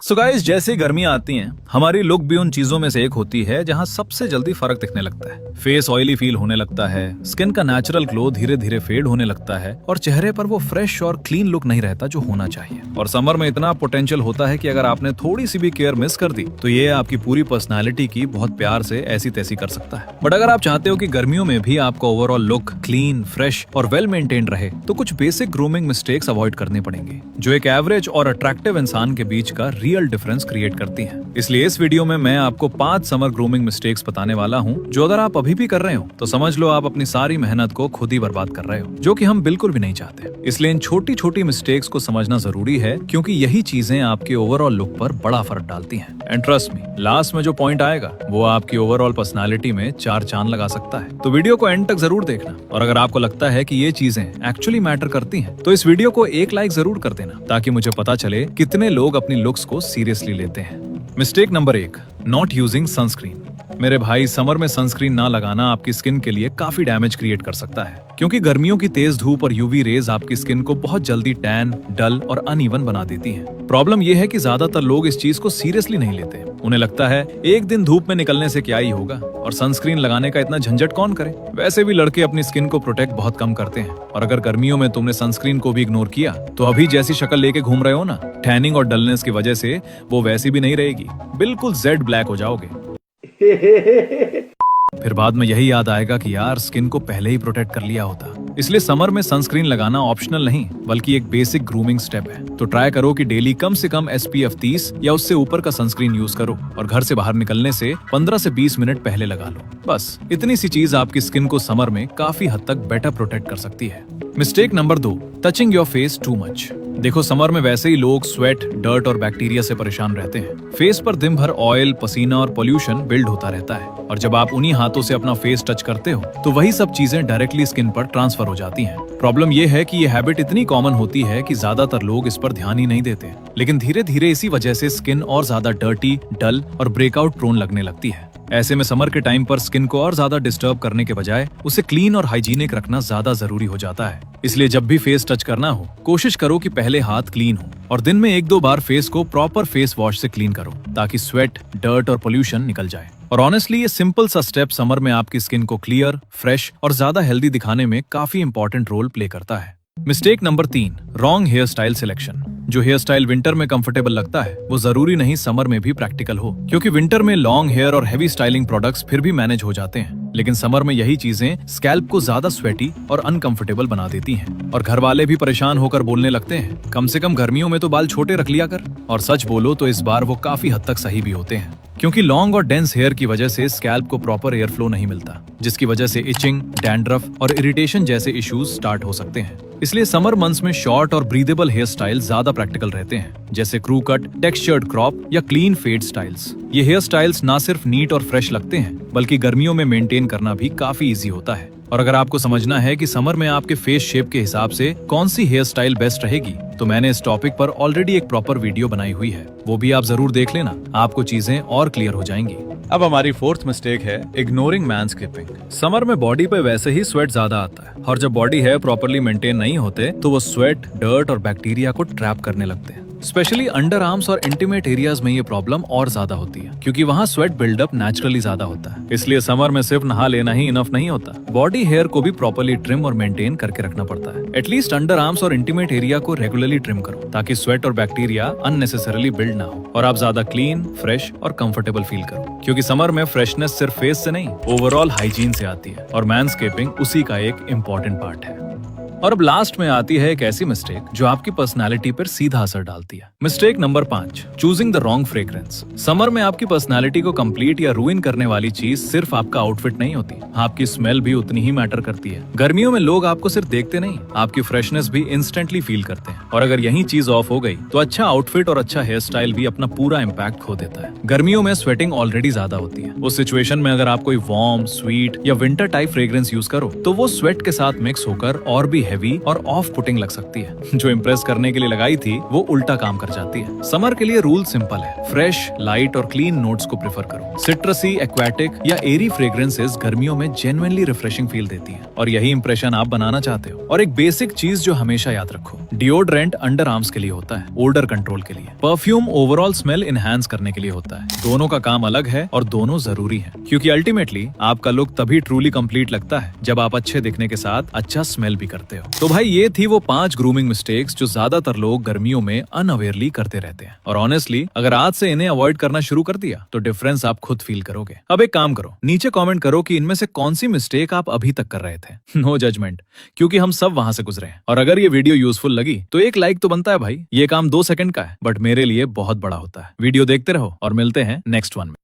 So guys, जैसे गर्मियां आती हैं हमारी लुक भी उन चीजों में से एक होती है जहां सबसे जल्दी फर्क दिखने लगता है। फेस ऑयली फील होने लगता है, स्किन का नेचुरल ग्लो धीरे धीरे फेड होने लगता है और चेहरे पर वो फ्रेश और क्लीन लुक नहीं रहता जो होना चाहिए। और समर में इतना पोटेंशियल होता है कि अगर आपने थोड़ी सी भी केयर मिस कर दी तो ये आपकी पूरी पर्सनैलिटी की बहुत प्यार से ऐसी तैसी कर सकता है। बट अगर आप चाहते हो कि गर्मियों में भी आपका ओवरऑल लुक क्लीन, फ्रेश और वेल मेंटेन्ड रहे तो कुछ बेसिक ग्रूमिंग मिस्टेक्स अवॉइड करने पड़ेंगे जो एक एवरेज और अट्रैक्टिव इंसान के बीच का रियल डिफरेंस क्रिएट करती हैं। इसलिए इस वीडियो में मैं आपको 5 समर ग्रूमिंग मिस्टेक्स बताने वाला हूं जो अगर आप अभी भी कर रहे हो तो समझ लो आप अपनी सारी मेहनत को खुद ही बर्बाद कर रहे हो, जो कि हम बिल्कुल भी नहीं चाहते। इसलिए इन छोटी छोटी मिस्टेक्स को समझना जरूरी है क्योंकि यही चीजें आपके ओवरऑल लुक पर बड़ा फर्क डालती हैं। एंड ट्रस्ट मी, लास्ट में जो पॉइंट आएगा वो आपकी ओवरऑल पर्सनालिटी में 4 चांद लगा सकता है। तो वीडियो को एंड तक जरूर देखना और अगर आपको लगता है कि ये चीजें एक्चुअली मैटर करती हैं तो इस वीडियो को एक लाइक जरूर कर देना ताकि मुझे पता चले कितने लोग अपनी लुक्स को सीरियसली लेते हैं। Mistake number 1, not using sunscreen. मेरे भाई, समर में सनस्क्रीन ना लगाना आपकी स्किन के लिए काफी डैमेज क्रिएट कर सकता है क्योंकि गर्मियों की तेज धूप और यूवी रेज आपकी स्किन को बहुत जल्दी टैन, डल और अनइवन बना देती हैं। प्रॉब्लम यह है कि ज्यादातर लोग इस चीज को सीरियसली नहीं लेते। उन्हें लगता है एक दिन धूप में निकलने से क्या ही होगा और सनस्क्रीन लगाने का इतना झंझट कौन करे। वैसे भी लड़के अपनी स्किन को प्रोटेक्ट बहुत कम करते हैं और अगर गर्मियों में तुमने सनस्क्रीन को भी इग्नोर किया तो अभी जैसी शक्ल लेके घूम रहे हो ना, टैनिंग और डलनेस की वजह से वो वैसी भी नहीं रहेगी, बिल्कुल जेड ब्लैक हो जाओगे। फिर बाद में यही याद आएगा कि यार स्किन को पहले ही प्रोटेक्ट कर लिया होता। इसलिए समर में सनस्क्रीन लगाना ऑप्शनल नहीं बल्कि एक बेसिक ग्रूमिंग स्टेप है। तो ट्राई करो कि डेली कम से कम SPF 30 या उससे ऊपर का सनस्क्रीन यूज करो और घर से बाहर निकलने से 15 से 20 मिनट पहले लगा लो। बस इतनी सी चीज आपकी स्किन को समर में काफी हद तक बेटर प्रोटेक्ट कर सकती है। Mistake number 2, touching your face too much. देखो, समर में वैसे ही लोग स्वेट, डर्ट और बैक्टीरिया से परेशान रहते हैं। फेस पर दिन भर ऑयल, पसीना और पोल्यूशन बिल्ड होता रहता है और जब आप उन्हीं हाथों से अपना फेस टच करते हो तो वही सब चीजें डायरेक्टली स्किन पर ट्रांसफर हो जाती हैं। प्रॉब्लम ये है कि ये हैबिट इतनी कॉमन होती है कि ज्यादातर लोग इस पर ध्यान ही नहीं देते, लेकिन धीरे धीरे इसी वजह से स्किन और ज्यादा डर्टी, डल और ब्रेकआउट प्रोन लगने लगती है। ऐसे में समर के टाइम पर स्किन को और ज्यादा डिस्टर्ब करने के बजाय उसे क्लीन और हाइजीनिक रखना ज्यादा जरूरी हो जाता है। इसलिए जब भी फेस टच करना हो कोशिश करो कि पहले हाथ क्लीन हो और दिन में 1-2 बार फेस को प्रॉपर फेस वॉश से क्लीन करो ताकि स्वेट, डर्ट और पोल्यूशन निकल जाए। और ऑनेस्टली ये सिंपल सा स्टेप समर में आपकी स्किन को क्लियर, फ्रेश और ज्यादा हेल्दी दिखाने में काफी इंपॉर्टेंट रोल प्ले करता है। Mistake number 3, wrong hair style selection. जो हेयर स्टाइल विंटर में कंफर्टेबल लगता है वो जरूरी नहीं समर में भी प्रैक्टिकल हो, क्योंकि विंटर में लॉन्ग हेयर और हेवी स्टाइलिंग प्रोडक्ट्स फिर भी मैनेज हो जाते हैं, लेकिन समर में यही चीजें स्कैल्प को ज्यादा स्वेटी और अनकंफर्टेबल बना देती हैं। और घर वाले भी परेशान होकर बोलने लगते हैं, कम से कम गर्मियों में तो बाल छोटे रख लिया कर। और सच बोलो तो इस बार वो काफी हद तक सही भी होते हैं, क्योंकि लॉन्ग और डेंस हेयर की वजह से स्कैल्प को प्रॉपर एयर फ्लो नहीं मिलता, जिसकी वजह से इचिंग, डैंड्रफ और इरिटेशन जैसे इश्यूज स्टार्ट हो सकते हैं। इसलिए समर मंथ्स में शॉर्ट और ब्रीदेबल हेयर स्टाइल ज्यादा प्रैक्टिकल रहते हैं, जैसे क्रू कट, टेक्सचर्ड क्रॉप या क्लीन फेड स्टाइल्स। ये हेयर स्टाइल्स ना सिर्फ नीट और फ्रेश लगते हैं बल्कि गर्मियों में मेंटेन करना भी काफी इजी होता है। और अगर आपको समझना है कि समर में आपके फेस शेप के हिसाब से कौन सी हेयर स्टाइल बेस्ट रहेगी तो मैंने इस टॉपिक पर ऑलरेडी एक प्रॉपर वीडियो बनाई हुई है, वो भी आप जरूर देख लेना, आपको चीजें और क्लियर हो जाएंगी। अब हमारी 4th मिस्टेक है इग्नोरिंग मैनस्केपिंग। समर में बॉडी पे वैसे ही स्वेट ज्यादा आता है और जब बॉडी हेयर प्रॉपरली मेंटेन नहीं होते तो वो स्वेट, डर्ट और बैक्टीरिया को ट्रैप करने लगते हैं। स्पेशली अंडर आर्म्स और इंटीमेट एरियाज में ये प्रॉब्लम और ज्यादा होती है क्योंकि वहाँ स्वेट बिल्डअप नेचुरली ज्यादा होता है। इसलिए समर में सिर्फ नहा लेना ही इनफ नहीं होता, बॉडी हेयर को भी प्रॉपरली ट्रिम और मेंटेन करके रखना पड़ता है। एटलीस्ट अंडर आर्म्स और इंटीमेट एरिया को रेगुलरली ट्रिम करो ताकि स्वेट और बैक्टीरिया अननेसेसरली बिल्ड ना हो और आप ज्यादा क्लीन, फ्रेश और कंफर्टेबल फील करो, क्योंकि समर में फ्रेशनेस सिर्फ फेस से नहीं ओवरऑल हाइजीन से आती है और मैनस्केपिंग उसी का एक इम्पोर्टेंट पार्ट है। और अब लास्ट में आती है एक ऐसी मिस्टेक जो आपकी पर्सनालिटी पर सीधा असर डालती है। Mistake number 5, choosing the wrong fragrance. Summer में आपकी पर्सनालिटी को कंप्लीट या रूइन करने वाली चीज सिर्फ आपका आउटफिट नहीं होती, आपकी स्मेल भी उतनी ही मैटर करती है। गर्मियों में लोग आपको सिर्फ देखते नहीं, आपकी फ्रेशनेस भी इंस्टेंटली फील करते हैं और अगर यही चीज ऑफ हो गई तो अच्छा आउटफिट और अच्छा हेयर स्टाइल भी अपना पूरा इम्पैक्ट खो देता है। गर्मियों में स्वेटिंग ऑलरेडी ज्यादा होती है, उस सिचुएशन में अगर आप कोई वार्म, स्वीट या विंटर टाइप फ्रेग्रेंस यूज करो तो वो स्वेट के साथ मिक्स होकर और भी हैवी और ऑफ पुटिंग लग सकती है। जो इम्प्रेस करने के लिए लगाई थी वो उल्टा काम कर जाती है। समर के लिए रूल सिंपल है, फ्रेश, लाइट और क्लीन नोट्स को प्रेफर करो। सिट्रसी, एक्वाटिक या एरी फ्रेग्रेंसेस गर्मियों में जेन्युइनली रिफ्रेशिंग फील देती है और यही इंप्रेशन आप बनाना चाहते हो। और एक बेसिक चीज जो हमेशा याद रखो, डिओड्रेंट अंडर आर्म्स के लिए होता है, ओडर कंट्रोल के लिए। परफ्यूम ओवरऑल स्मेल इनहैंस करने के लिए होता है। दोनों का काम अलग है और दोनों जरूरी है, क्योंकि अल्टीमेटली आपका लुक तभी ट्रूली कंप्लीट लगता है जब आप अच्छे दिखने के साथ अच्छा स्मेल भी करते हो। तो भाई ये थी वो 5 ग्रूमिंग मिस्टेक्स जो ज्यादातर लोग गर्मियों में अनअवेयरली करते रहते हैं। और ऑनेस्टली अगर आज से इन्हें अवॉइड करना शुरू कर दिया तो डिफरेंस आप खुद फील करोगे। अब एक काम करो, नीचे कमेंट करो कि इनमें से कौन सी मिस्टेक आप अभी तक कर रहे थे। नो जजमेंट, क्योंकि हम सब वहां से गुजरे हैं। और अगर ये वीडियो यूजफुल लगी तो एक लाइक तो बनता है भाई। ये काम 2 सेकंड का है बट मेरे लिए बहुत बड़ा होता है। वीडियो देखते रहो और मिलते हैं नेक्स्ट वन में।